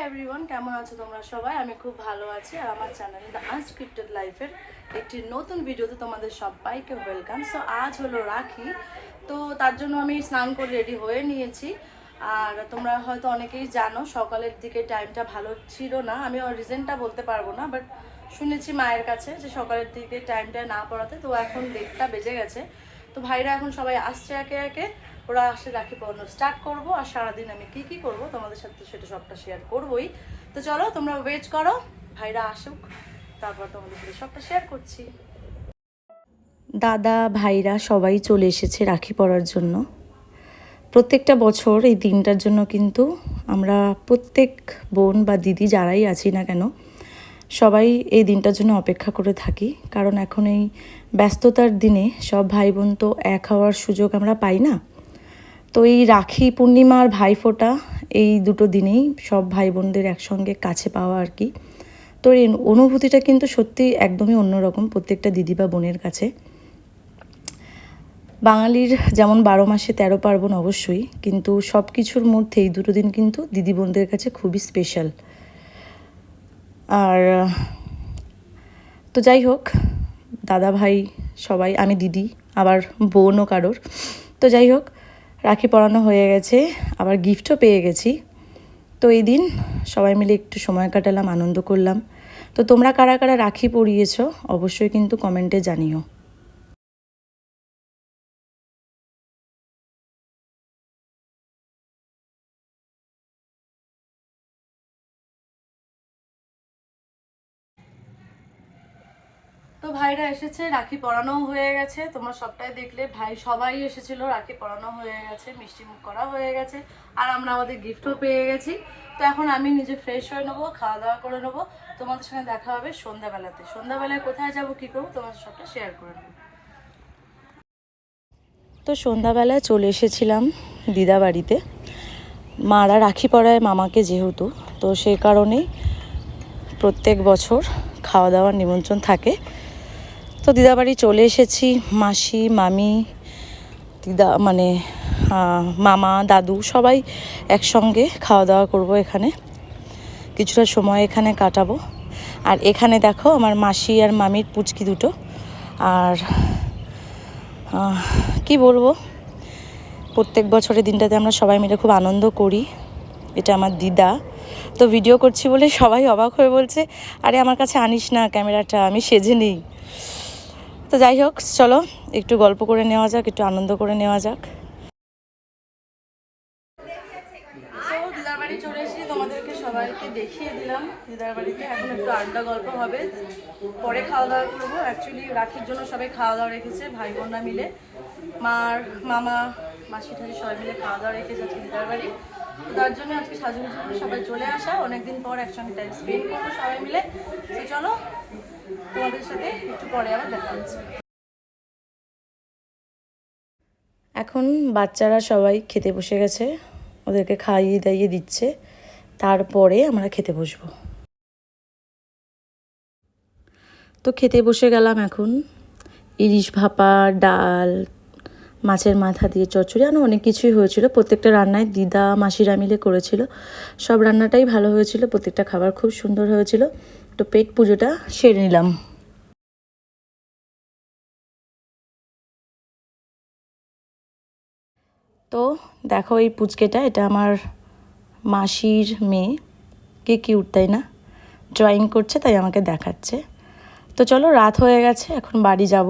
Everyone, কেমন আছো তোমরা সবাই? আমি খুব ভালো আছি। আর আমার চ্যানেল দ্য আনস্ক্রিপ্টেড লাইফের একটি নতুন ভিডিওতে তোমাদের সবাইকে ওয়েলকাম। সো আজ হলো রাখি, তো তার জন্য আমি স্নান করে রেডি হয়ে নিয়েছি। আর তোমরা হয়তো অনেকেই জানো সকালের দিকে টাইমটা ভালো ছিল না, আমি রিজনটা বলতে পারবো না, বাট শুনেছি মায়ের কাছে যে সকালের দিকে টাইমটা না পড়াতে। তো এখন 1:30 বেজে গেছে, তো ভাইরা এখন সবাই আসছে একে একে, ওরা আসলে রাখি পরানো স্টার্ট করবো। আর সারাদিন আমি কি করবো তোমাদের সাথে সেটা সবটা শেয়ার করবোই। তো চলো তোমরা ওয়েট করো, ভাইরা আসুক, তারপর তোমাদের সাথে সবটা শেয়ার করছি। দাদা ভাইরা সবাই চলে এসেছে রাখি পরার জন্য। প্রত্যেকটা বছর এই দিনটার জন্য কিন্তু আমরা প্রত্যেক বোন বা দিদি যারাই আছি না কেন সবাই এই দিনটার জন্য অপেক্ষা করে থাকি। কারণ এখন এই ব্যস্ততার দিনে সব ভাই বোন তো এক হওয়ার সুযোগ আমরা পাই না। তো এই রাখি পূর্ণিমা আর ভাইফোঁটা এই দুটো দিনেই সব ভাই বোনদের একসঙ্গে কাছে পাওয়া আর কি। তো এই অনুভূতিটা কিন্তু সত্যি একদমই অন্যরকম প্রত্যেকটা দিদি বা বোনের কাছে। বাঙালির যেমন 12 মাসে 13 পার্বণ অবশ্যই, কিন্তু সব কিছুর মধ্যে এই দুটো দিন কিন্তু দিদি বোনদের কাছে খুবই স্পেশাল। আর তো যাই হোক, দাদা ভাই সবাই, আমি দিদি, আবার বোনও কারোর। তো যাই হোক, রাখি পরানো হয়ে গেছে, আবার গিফটও পেয়ে গেছি। তো এই দিন সবাই মিলে একটু সময় কাটালাম, আনন্দ করলাম। তো তোমরা কারা কারা রাখি পরিয়েছো অবশ্যই কিন্তু কমেন্টে জানিও। তো ভাইরা এসেছে, রাখি পরানো হয়ে গেছে, তোমরা সবটাই দেখলে। ভাই সবাই এসেছিল, রাখি পরানো হয়ে গেছে, মিষ্টি মুখ করা হয়ে গেছে, আর আমরা আমাদের গিফটও পেয়ে গেছি। তো এখন আমি নিজে ফ্রেশ হয়ে নেবো, খাওয়া দাওয়া করে নেবো। তোমাদের সঙ্গে দেখা হবে সন্ধ্যাবেলাতে। সন্ধ্যাবেলায় কোথায় যাবো, কী করবো, তোমাদের সবটা শেয়ার করে নেবো। তো সন্ধ্যাবেলায় চলে এসেছিলাম দিদা বাড়িতে। মারা রাখি পরায় মামাকে যেহেতু, তো সেই কারণেই প্রত্যেক বছর খাওয়া দাওয়ার নিমন্ত্রণ থাকে। তো দিদা বাড়ি চলে এসেছি। মাসি, মামি, দিদা মানে মামা, দাদু সবাই একসঙ্গে খাওয়া দাওয়া করব এখানে, কিছুটা সময় এখানে কাটাবো। আর এখানে দেখো আমার মাসি আর মামির পুচকি দুটো। আর কি বলবো, প্রত্যেক বছরের দিনটাতে আমরা সবাই মিলে খুব আনন্দ করি। এটা আমার দিদা। তো ভিডিও করছি বলে সবাই অবাক হয়ে বলছে, আরে আমার কাছে আনিস না ক্যামেরাটা, আমি সেজে নেই। তো যাই হোক, চলো একটু গল্প করে নেওয়া যাক, একটু আনন্দ করে নেওয়া যাক। দিদার বাড়ি চলে এসেছি, তোমাদেরকে সবাইকে দেখিয়ে দিলাম দিদার বাড়িতে। এখন একটু আড্ডা গল্প হবে, পরে খাওয়া দাওয়া করবো। অ্যাকচুয়ালি রাখির জন্য সবাই খাওয়া দাওয়া রেখেছে, ভাই বোনরা মিলে, মার মামা মাসি ঠাসি সবাই মিলে খাওয়া দাওয়া রেখেছে আজকে দিদার বাড়ি। তো তার জন্য আজকে সাজুগুজু করে সবাই চলে আসা, অনেকদিন পর একসঙ্গে টাইম স্পেন্ড করবো সবাই মিলে। তো চলো তোমাদের সাথে একটু পরে আবার দেখা হচ্ছে। এখন বাচ্চারা সবাই খেতে বসে গেছে, ওদেরকে খাইয়ে দাইয়ে দিচ্ছে, তারপরে আমরা খেতে বসবো। তো খেতে বসে গেলাম এখন। ইলিশ ভাপা, ডাল, মাছের মাথা দিয়ে চচ্চড়ি, আরও অনেক কিছুই হয়েছিল। প্রত্যেকটা রান্নায় দিদা মাসিরা মিলে করেছিল, সব রান্নাটাই ভালো হয়েছিল, প্রত্যেকটা খাবার খুব সুন্দর হয়েছিল। তো পেট পুজোটা সেরে নিলাম। তো দেখো এই পুচকেটা, এটা আমার মাসির মেয়ে। কে কিউট তাই না? ড্রয়িং করছে তাই আমাকে দেখাচ্ছে। তো চলো, রাত হয়ে গেছে, এখন বাড়ি যাব।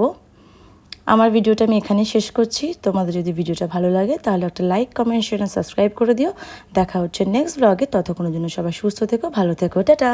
আমার ভিডিওটা আমি এখানে শেষ করছি। তোমাদের যদি ভিডিওটা ভালো লাগে তাহলে একটা লাইক, কমেন্ট, শেয়ার, সাবস্ক্রাইব করে দিও। দেখা হচ্ছে নেক্সট ব্লগে। ততক্ষণের জন্য সবাই সুস্থ থেকো, ভালো থেকো, টাটা।